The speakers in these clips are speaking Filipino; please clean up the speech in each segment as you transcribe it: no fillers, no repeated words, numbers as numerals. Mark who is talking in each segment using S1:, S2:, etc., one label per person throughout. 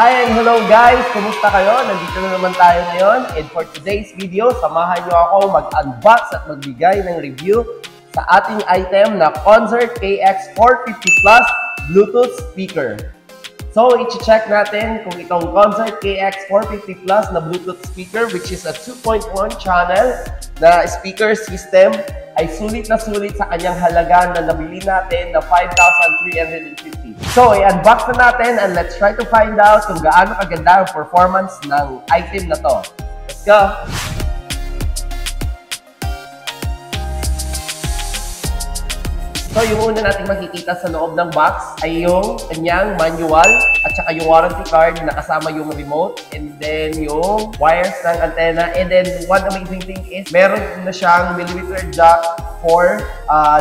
S1: Hi and hello guys! Kumusta kayo? Nandito na naman tayo ngayon. And for today's video, samahan nyo ako mag-unbox at magbigay ng review sa ating item na Concert KX450 Plus Bluetooth speaker. So, i-check natin kung itong Concert KX450 Plus na Bluetooth speaker, which is a 2.1 channel na speaker system, ay sulit na sulit sa kanyang halaga na nabili natin na 5,350. So, i-unbox na natin and let's try to find out kung gaano kaganda ang performance ng item na to. Let's go! So, yung una natin makikita sa loob ng box ay yung kanyang manual at saka yung warranty card na kasama yung remote and then yung wires ng antenna. And then, one amazing thing is meron na siyang millimeter jack for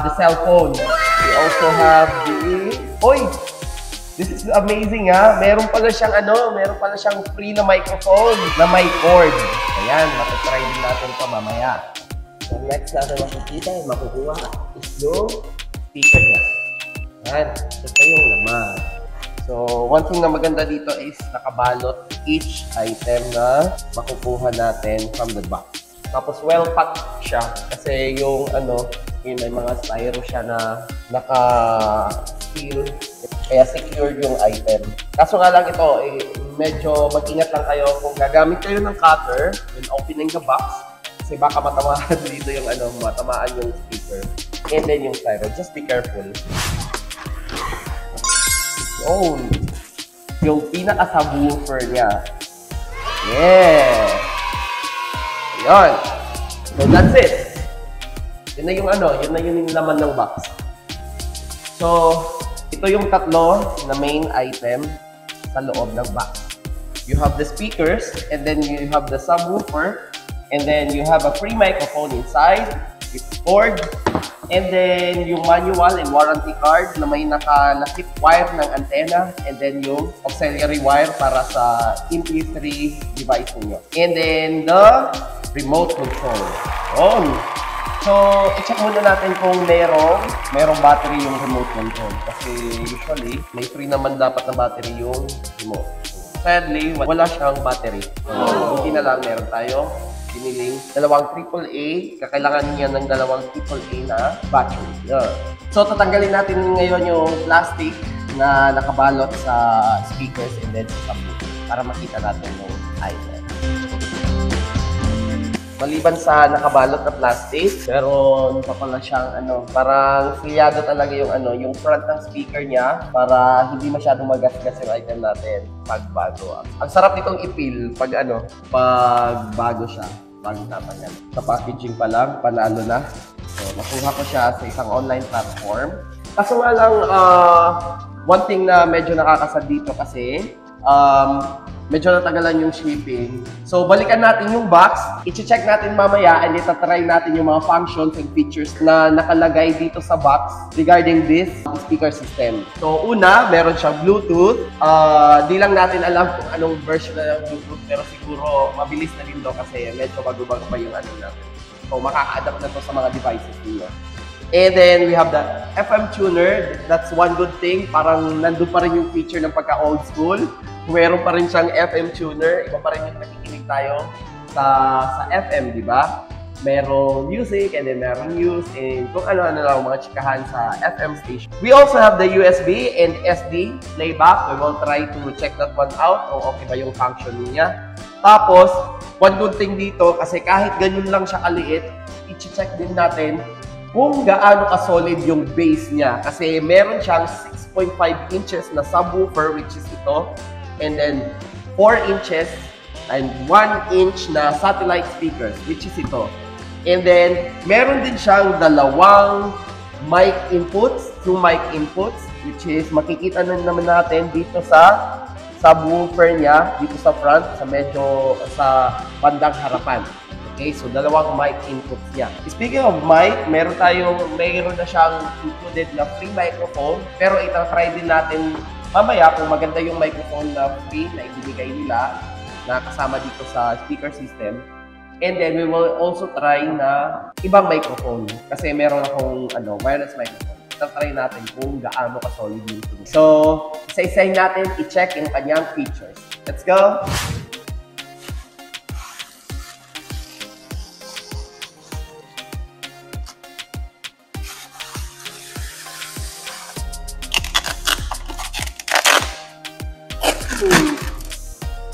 S1: the cell phone. We also have the... Oy! This is amazing ha! Meron pala siyang free na microphone na may cord. Ayan, matatry din natin ito mamaya. So, next natin makikita, makukuha is yung speaker niya. Yan. Ito yung laman. So, one thing na maganda dito is nakabalot each item na makukuha natin from the box. Tapos, well-packed siya. Kasi yung may mga styro siya na naka-seal. Kaya secured yung item. Kaso nga lang ito, medyo mag-ingat lang kayo kung gagamit kayo ng cutter when opening the box. Kasi baka matamaan dito yung matamaan yung speaker. And then yung styro. Just be careful. Oh, yung pinaka-subwoofer niya. Yeah! Ayan. So that's it. Yun na yung laman ng box. So, ito yung tatlo na main item sa loob ng box. You have the speakers, and then you have the subwoofer, and then you have a free microphone inside, with cord, and then yung manual and warranty card na may naka-nasip wire ng antenna, and then yung auxiliary wire para sa MP3 device niyo. And then the remote control. So, i-check muna natin kung merong battery yung remote control. Kasi usually, may free naman dapat na battery yung remote. Sadly, wala siyang battery. So, hindi na lang meron tayo biniling dalawang AAA. Kakailangan niya ng dalawang AAA na battery. So, tatanggalin natin ngayon yung plastic na nakabalot sa speakers and then sa subwoofer para makita natin yung item. Maliban sa nakabalot na plastic, pero pa pala siyang parang siyado talaga yung front ng speaker niya para hindi masyadong magasgas yung item natin pag bago. Ang sarap nitong ipil pag bago siya, bago tatangan. Sa packaging pa lang, panalo na. So, nakuha ko siya sa isang online platform. Kaso nga lang, one thing na medyo nakakasad dito kasi, medyo natagalan yung shipping. So, balikan natin yung box. I-check natin mamaya and itatry natin yung mga functions and features na nakalagay dito sa box regarding this speaker system. So, una, meron siyang Bluetooth. Di lang natin alam kung anong version na ng Bluetooth, pero siguro mabilis na din daw kasi medyo bago-bago pa yung natin. So, makaka-adapt na to sa mga devices niyo. And then, we have the FM tuner. That's one good thing. Parang nandun pa rin yung feature ng pagka-old school. Meron pa rin siyang FM tuner. Iba pa rin yung nakikinig tayo sa FM, di ba? Merong music, and then merong news, and kung ano-ano lang mga chikahan sa FM station. We also have the USB and SD playback. We will try to check that one out kung okay ba yung function niya. Tapos, one good thing dito, kasi kahit ganyan lang siya kaliit, i-check din natin kung gaano ka-solid yung base niya. Kasi meron siyang 6.5 inches na subwoofer, which is ito. And then 4 inches and 1 inch na satellite speakers, which is ito. And then meron din siyang dalawang mic inputs, 2 mic inputs, which is makikita na naman natin dito sa subwoofer niya, dito sa front, sa bandang harapan. Okay, so dalawang mic inputs niya. Speaking of mic, meron na siyang included na free microphone, pero itatry din natin mamaya kung maganda yung microphone na free na ibibigay nila na kasama dito sa speaker system. And then we will also try na ibang microphone kasi meron akong wireless microphone. Itatry natin kung gaano ka-solid yung tunog. So, isa-isahin natin i-check yung kanyang features. Let's go!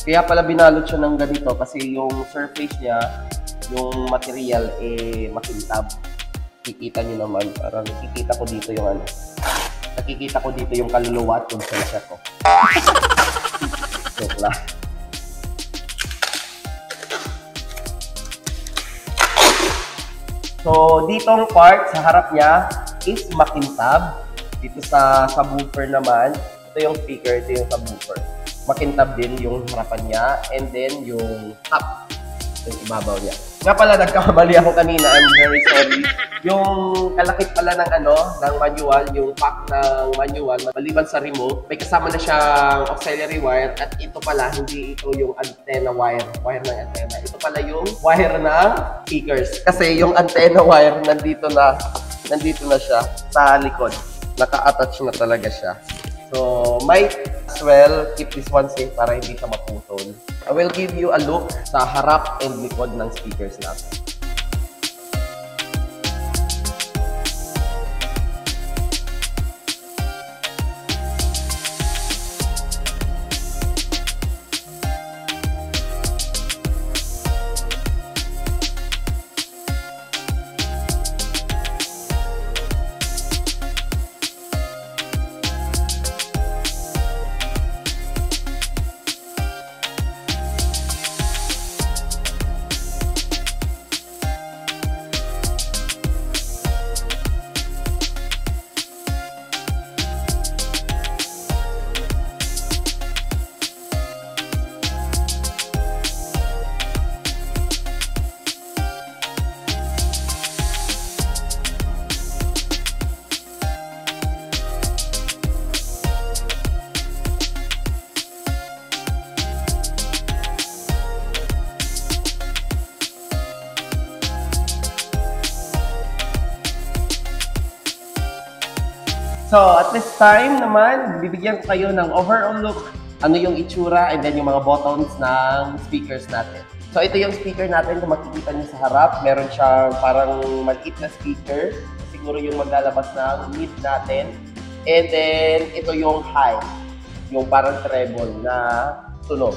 S1: Kaya pala binalot siya ng ganito kasi yung surface niya, yung material, makintab. Kikita nyo naman, parang nakikita ko dito yung nakikita ko dito yung kaluluwa at konsensya ko. Joke lang. So, ditong part sa harap niya is makintab. Dito sa subwoofer naman, ito yung speaker, ito yung subwoofer. Makintab din yung harapan niya, and then yung top, yung ibabaw niya. Nga pala, nagkakamali ako kanina, I'm very sorry. Yung kalakip pala ng ng manual, yung pack ng manual, maliban sa remote, may kasama na siyang auxiliary wire, at ito pala, hindi ito yung antenna wire ng antenna. Ito pala yung wire ng speakers. Kasi yung antenna wire, nandito na siya sa likod. Naka-attach na talaga siya. So, might as well keep this one safe para hindi siya maputol. I will give you a look sa harap and likod ng speakers natin. So, at this time naman, bibigyan ko kayo ng overall look, ano yung itsura, and then yung mga buttons ng speakers natin. So, ito yung speaker natin, kung makikita nyo sa harap, meron siyang parang maliit na speaker, siguro yung maglalabas ng mid natin. And then, ito yung high, yung parang treble na tunog.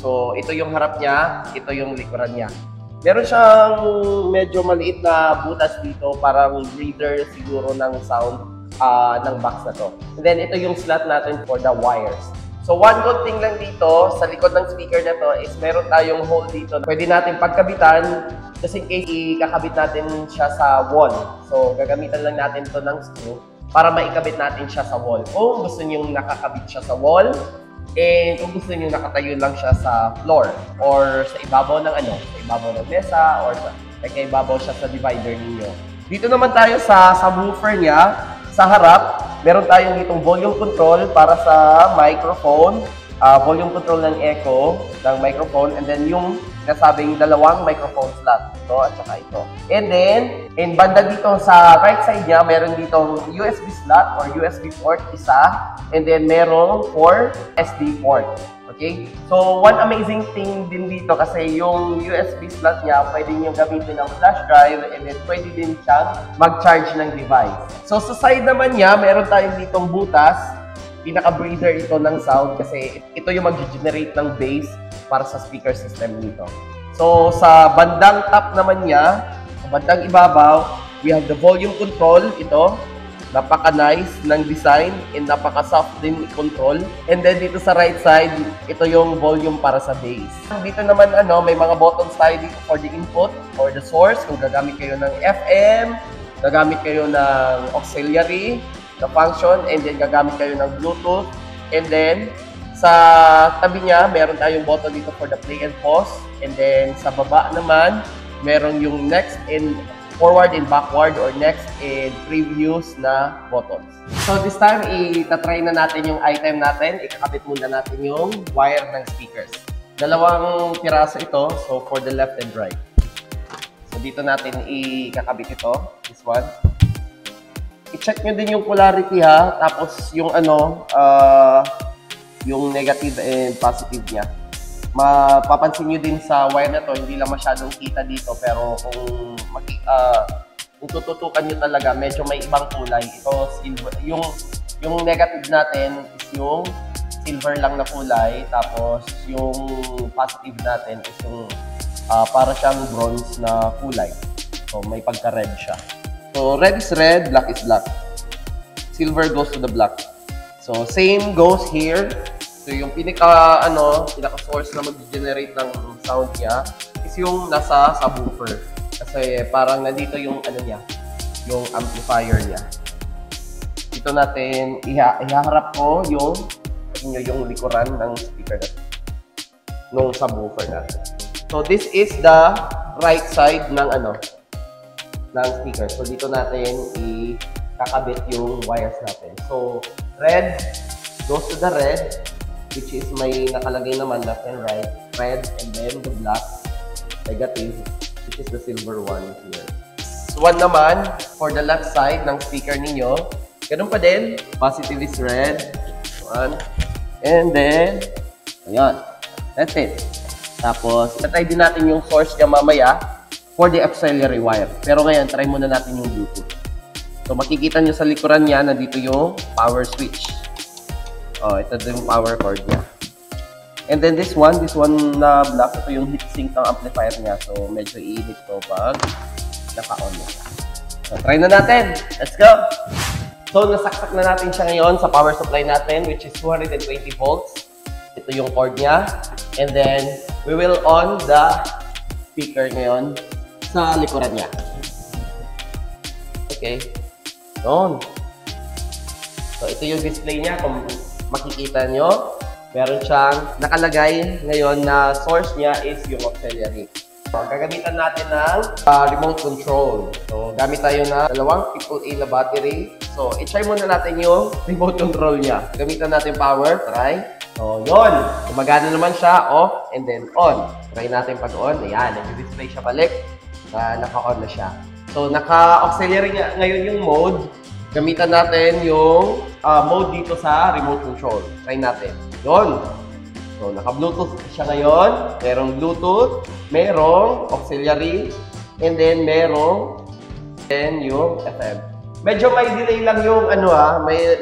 S1: So, ito yung harap niya, ito yung likuran niya. Meron siyang medyo maliit na butas dito, parang breather siguro ng sound ng box na to. And then, ito yung slot natin for the wires. So, one good thing lang dito, sa likod ng speaker na to, is meron tayong hole dito. Pwede natin pagkabitan, just in case ikakabit natin siya sa wall. So, gagamitan lang natin to ng screw para maikabit natin siya sa wall. Kung gusto niyo nakakabit siya sa wall, and kung gusto niyo nakatayo lang siya sa floor, or sa ibabaw ng sa ibabaw ng mesa, or sa ibabaw siya sa divider ninyo. Dito naman tayo sa subwoofer niya. Sa harap, meron tayong itong volume control para sa microphone, volume control ng echo ng microphone, and then yung nasabing dalawang microphone slot, ito at saka ito. And then, banda dito sa right side niya, meron ditong USB slot or USB port, isa, and then meron for SD port. Okay? So, one amazing thing din dito kasi yung USB slot niya, pwede nyo gamitin ng flash drive, and then pwede din siyang mag-charge ng device. So, sa side naman niya, meron tayong ditong butas. Pinaka-breather ito ng sound kasi ito yung mag-generate ng bass para sa speaker system nito. So, sa bandang top naman niya, sa bandang ibabaw, we have the volume control, ito. Napaka-nice ng design and napaka-soft din i-control. And then dito sa right side, ito yung volume para sa bass. Dito naman may mga buttons tayo dito for the input or the source. Kung gagamit kayo ng FM, gagamit kayo ng auxiliary, the function, and then gagamit kayo ng Bluetooth. And then sa tabi niya, meron tayong button dito for the play and pause. And then sa baba naman, meron yung next and forward and backward or next and previous na buttons. So this time, itatry na natin yung item natin. Ikakabit muna natin yung wire ng speakers. Dalawang piraso ito, so for the left and right. So dito natin ikakabit ito, this one. I-check nyo din yung polarity ha, tapos yung yung negative and positive niya. Mapapansin nyo din sa wire na to, hindi lang masyadong kita dito, pero kung tututukan nyo talaga, medyo may ibang kulay. Ito, silver. Yung negative natin is yung silver lang na kulay, tapos yung positive natin is yung para siyang bronze na kulay. So, may pagka-red siya. So, red is red, black is black. Silver goes to the black. So, same goes here. So, yung pinaka-source na mag-generate ng sound niya is yung nasa subwoofer. Kasi parang nandito yung yung amplifier niya. Dito natin, ihaharap ko yung likuran ng speaker natin, nung subwoofer natin. So, this is the right side ng ng speaker. So, dito natin ikakabit yung wires natin. So, red goes to the red, which is may nakalagay naman left and right. Red, and then the black, negative, which is the silver one here. So, one naman, for the left side ng speaker ninyo, ganun pa din. Positive is red. One. And then, ayan. That's it. Tapos, natry din natin yung source niya mamaya for the auxiliary wire. Pero ngayon, try muna natin yung Bluetooth. So, makikita nyo sa likuran niya, nandito yung power switch. Oh, ito din yung power cord niya. And then this one na black, ito yung heatsink ng amplifier niya. So, medyo iinit to pag naka-on na. So, try na natin. Let's go! So, nasaksak na natin siya ngayon sa power supply natin, which is 220 volts. Ito yung cord niya. And then, we will on the speaker ngayon sa likuran niya. Okay. On. So, ito yung display niya. Kung makikita nyo, meron siyang nakalagay ngayon na source niya is yung auxiliary. So, gagamitan natin ng remote control. So, gamit tayo na dalawang AAA na battery. So, i-try muna natin yung remote control niya. Gamitan natin power. Try. So, yun. Gumagana naman siya. Off and then on. Try natin pag on. Ayan. Nag-display siya balik. Naka-on na siya. So, naka-auxiliary ngayon yung mode. Gamitan natin yung mode dito sa remote control. Try natin. Yun. So, naka-Bluetooth siya ngayon. Merong Bluetooth. Merong auxiliary. And then, merong yung FM. Medyo may delay lang yung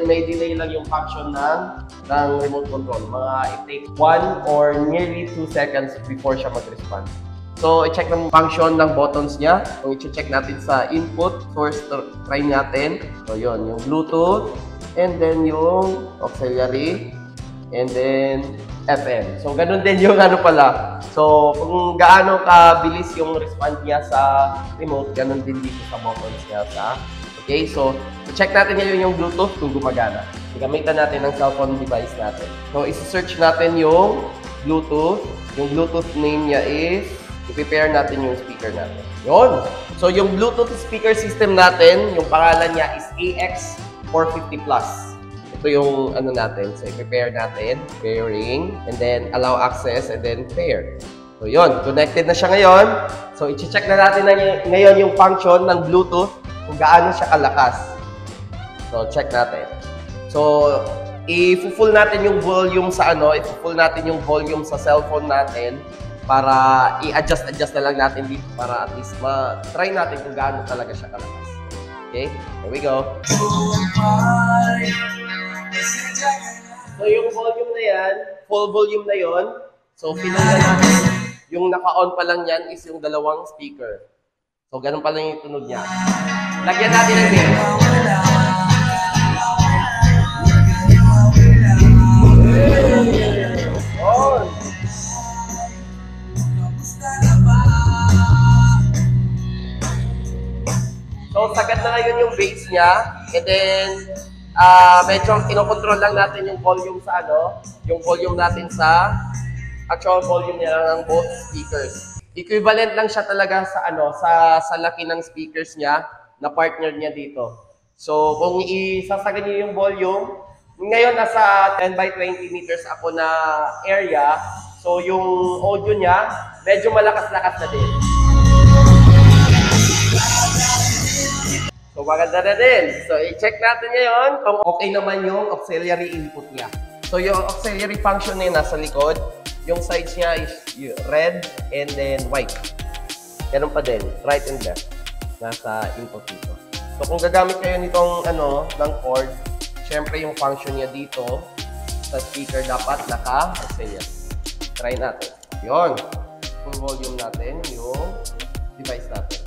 S1: may delay lang yung function ng remote control. It takes 1 or nearly 2 seconds before siya mag-respond. So, i-check ng function ng buttons niya. Kung i-check natin sa input, source, try natin. So, yun, yung Bluetooth, and then yung auxiliary, and then FM. So, ganun din yung pala. So, kung gaano kabilis yung respond niya sa remote, ganun din dito sa buttons niya sa. Okay, so, check natin ngayon yung Bluetooth kung gumagana. Gamitan natin ng cellphone device natin. So, isi-search natin yung Bluetooth. Yung Bluetooth name niya is, i-prepare natin yung speaker natin. Yun! So, yung Bluetooth speaker system natin, yung pangalan niya is AX450 Plus. Ito yung natin. So, i-prepare natin, pairing, and then allow access, and then pair. So, yun. Connected na siya ngayon. So, i-check na natin ngayon yung function ng Bluetooth kung gaano siya kalakas. So, check natin. So, i-full natin yung volume sa i-full natin yung volume sa cellphone natin para i-adjust na lang natin dito para at least ma-try natin kung gaano talaga siya kalakas. Okay? Here we go. So, yung volume na yan, full volume na yon. So, pinag natin, yung naka-on pa lang yan is yung dalawang speaker. So, ganun pa lang yung tunog niya. Lagyan natin ng bass. On! So, sagad na ngayon yung bass niya. And then, medyo kinokontrol lang natin yung volume sa yung volume natin sa actual volume niya ng both speakers. Equivalent lang siya talaga sa sa laki ng speakers niya na partner niya dito. So, kung isasagan niyo yung volume, ngayon nasa 10 by 20 meters ako na area. So, yung audio niya, medyo malakas-lakas na din. So, maganda na din. So, i-check natin ngayon kung okay naman yung auxiliary input niya. So yung auxiliary function niya nasa likod, yung sides niya is red and then white. Ganun pa din, right and left. Nasa input dito. So kung gagamit kayo nitong ng cord, syempre yung function niya dito sa speaker dapat naka-auxiliary. Try natin. Yun. Full volume natin yung device natin.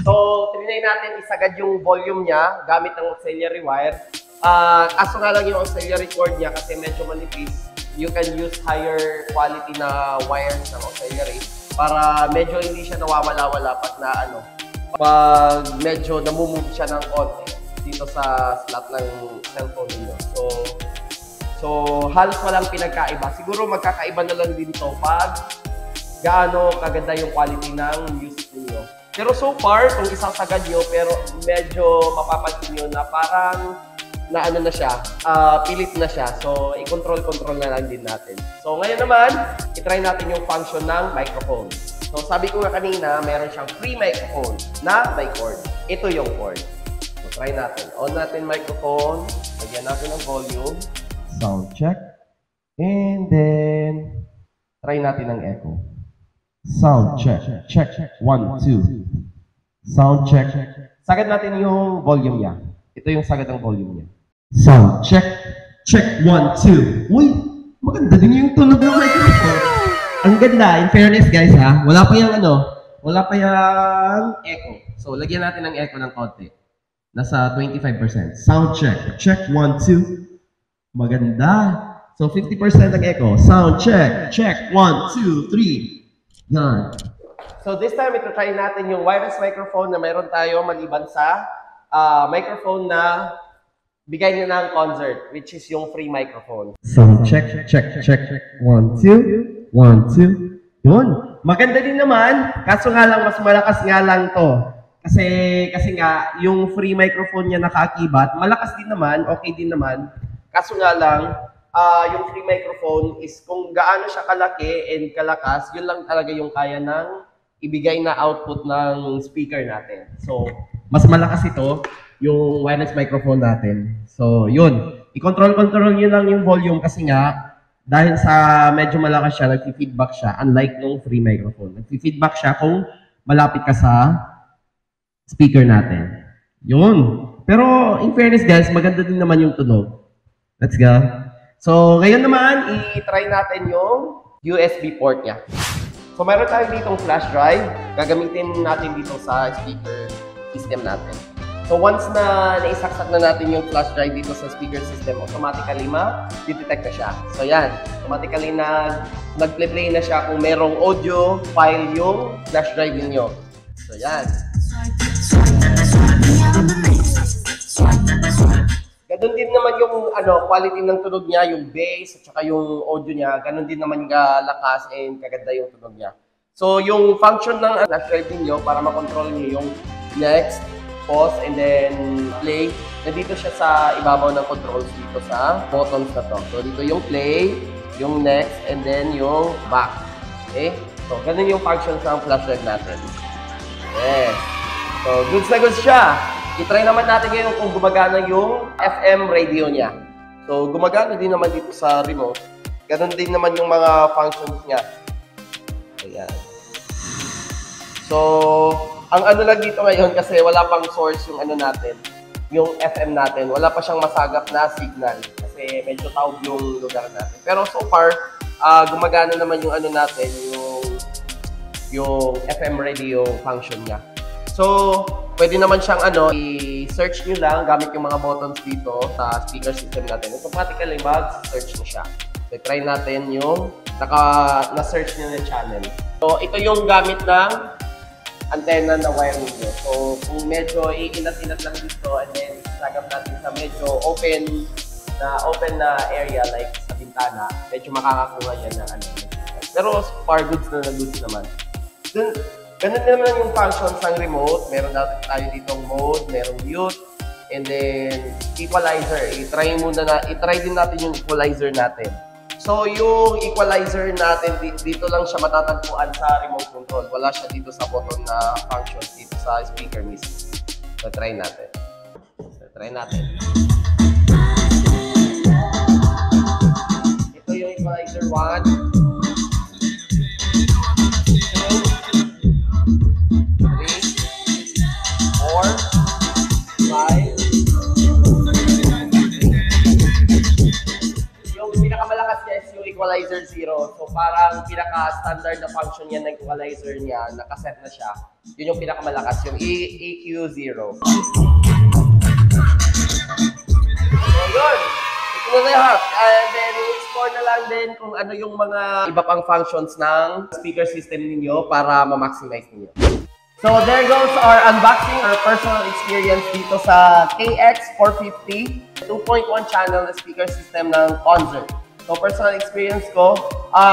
S1: So, trinay natin isagad yung volume niya gamit ng auxiliary wire. Kaso nga lang yung auxiliary cord niya kasi medyo manipis. You can use higher quality na wires ng auxiliary para medyo hindi siya nawawala-wala pag medyo namumove siya ng konti dito sa slot ng cellphone niyo. So halos walang pinagkaiba. Siguro magkakaiba na lang din to pag gaano kaganda yung quality ng music niyo. Pero so far, kung isasagad nyo, pero medyo mapapansin nyo na parang na siya, pilit na siya. So, i-control na lang din natin. So, ngayon naman, i-try natin yung function ng microphone. So, sabi ko nga kanina, meron siyang free microphone na may cord. Ito yung cord. So, try natin. On natin microphone. Lagyan natin ng volume. Sound check. And then, try natin ng echo. Sound check. Check. 1, 2. Sound check. Sagad natin yung volume niya. Ito yung sagad ng volume niya. Sound check. Check. 1, 2. Uy, maganda din yung tunog ng microphone. Ang ganda. In fairness guys ha, wala pa yung echo. So, lagyan natin ng echo ng konti. Nasa 25%. Sound check. Check. 1, 2. Maganda. So, 50% ang echo. Sound check. Check. 1, 2, 3. Yan. So this time, ito try natin yung wireless microphone na mayroon tayo maliban sa microphone na bigay niya ng concert, which is yung free microphone. Sound check. 1, 2. 1, 2. Yun. Maganda din naman, kaso nga lang mas malakas nga lang to. Kasi nga, yung free microphone niya nakakibat, malakas din naman, okay din naman. Kaso nga lang, yung free microphone is kung gaano siya kalaki and kalakas, yun lang talaga yung kaya ng ibigay na output ng speaker natin. So, mas malakas ito, yung wireless microphone natin. So, yun. I-control nyo lang yung volume kasi nga, dahil sa medyo malakas siya, nag-feedback siya, unlike nung free microphone. Nag-feedback siya kung malapit ka sa speaker natin. Yun. Pero, in fairness guys, maganda din naman yung tunog. Let's go. So, ngayon naman, i-try natin yung USB port niya. So, mayroon tayo ditong flash drive. Gagamitin natin dito sa speaker system natin. So, once na naisaksak na natin yung flash drive dito sa speaker system, automatically ma-detect na siya. So, yan. Automatically nag-play na siya kung merong audio file yung flash drive niyo. So, yan. Ganun din naman yung quality ng tunog niya, yung bass at saka yung audio niya, ganun din naman lakas and kaganda yung tunog niya. So yung function ng flash drive niyo para makontrol niyo yung next, pause, and then play, nandito siya sa ibabaw ng controls dito sa buttons na to. So dito yung play, yung next, and then yung back. Okay? So ganun yung function sa flash drive natin. Yes. So goods na goods siya. I-try naman natin ngayon kung gumagana yung FM radio niya. So, gumagana din naman dito sa remote. Ganon din naman yung mga functions niya. Ayan. So, ang lang dito ngayon kasi wala pang source yung natin, yung FM natin. Wala pa siyang masagap na signal kasi medyo taob yung lugar natin. Pero so far, gumagana naman yung natin, yung FM radio function niya. So, pwede naman siyang i-search nyo lang gamit yung mga buttons dito sa speaker system natin. Automatically mag-search na siya. So, try natin yung na-search nyo na channel. So, ito yung gamit ng antenna na wire nyo. So, kung medyo iinat-inat lang dito and then isagap natin sa medyo open na area like sa bintana, medyo makakakuha yan ng Pero, far goods na goods naman. Dun, Ganun naman yung functions ng remote. Meron natin tayo ditong mode, merong mute, and then equalizer. I-try din natin yung equalizer natin. So yung equalizer natin, dito lang siya matatagpuan sa remote control. Wala siya dito sa button na functions dito sa speaker mismo. So try natin. Ito yung equalizer 1. Equalizer 0. So parang pinaka-standard na function yan ng equalizer niya, nakaset na siya. Yun yung pinakamalakas, yung EQ0. So yun, ito na lahat. And then explore na lang din kung ano yung mga iba pang functions ng speaker system ninyo para ma-maximize ninyo. So there goes our unboxing, our personal experience dito sa KX450 2.1 channel na speaker system ng Concert. So, personal experience ko,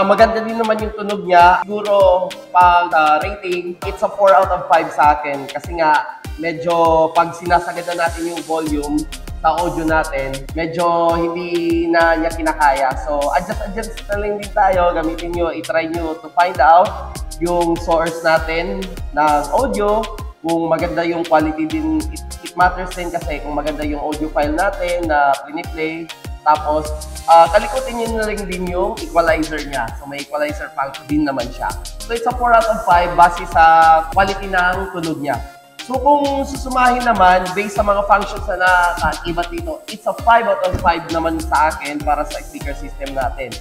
S1: maganda din naman yung tunog niya. Siguro, pag rating, it's a 4 out of 5 sa akin. Kasi nga, medyo pag sinasagad na natin yung volume sa audio natin, medyo hindi na niya kinakaya. So, adjust na lang din tayo. Gamitin nyo, itry nyo to find out yung source natin ng audio. Kung maganda yung quality din, it matters din kasi kung maganda yung audio file natin na play. Tapos, kalikutin nyo na rin din yung equalizer niya. So, may equalizer function din naman siya. So, it's a 4 out of 5 base sa quality ng tunog niya. So, kung susumahin naman, based sa mga functions na nakaiba dito, it's a 5 out of 5 naman sa akin para sa speaker system natin.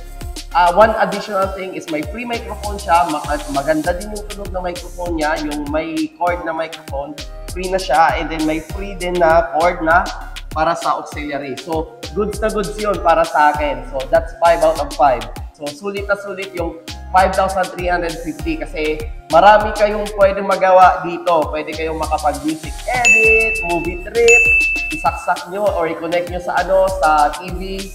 S1: One additional thing is may free microphone siya. Maganda din yung tunog na microphone niya. Yung may cord na microphone, free na siya. And then may free din na cord na para sa auxiliary. So, goods na goods yun para sa akin. So, that's 5 out of 5. So, sulit na sulit yung 5,350 kasi marami kayong pwedeng magawa dito. Pwede kayong makapag-music edit, movie trip, isaksak nyo or i-connect nyo sa sa TV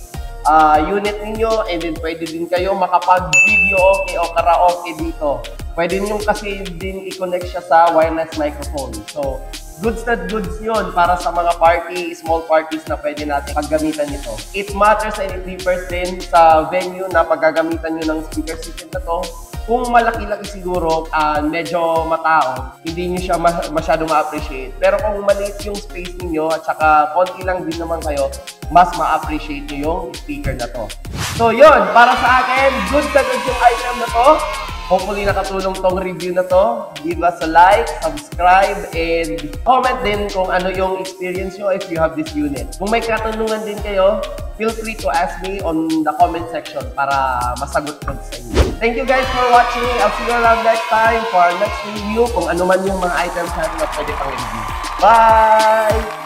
S1: unit ninyo, and then pwede din kayo makapag-video okay o karaoke dito. Pwede nyo kasi din i-connect siya sa wireless microphone. So, goods na goods yun para sa mga party, small parties na pwede natin paggamitan nito. It matters and it differs din sa venue na paggagamitan nyo ng speaker system na to. Kung malaki-laki siguro, medyo matao, hindi nyo siya masyado ma-appreciate. Pero kung maliit yung space niyo at saka konti lang din naman kayo, mas ma-appreciate nyo yung speaker na to. So yun, para sa akin, good na good yung item na to. Hopefully nakatulong tong review na to. Give us a like, subscribe, and comment din kung ano yung experience nyo if you have this unit. Kung may katanungan din kayo, feel free to ask me on the comment section para masagot ko sa inyo. Thank you guys for watching. I'll see you around next time for our next review kung ano man yung mga items natin na pwede pang review. Bye!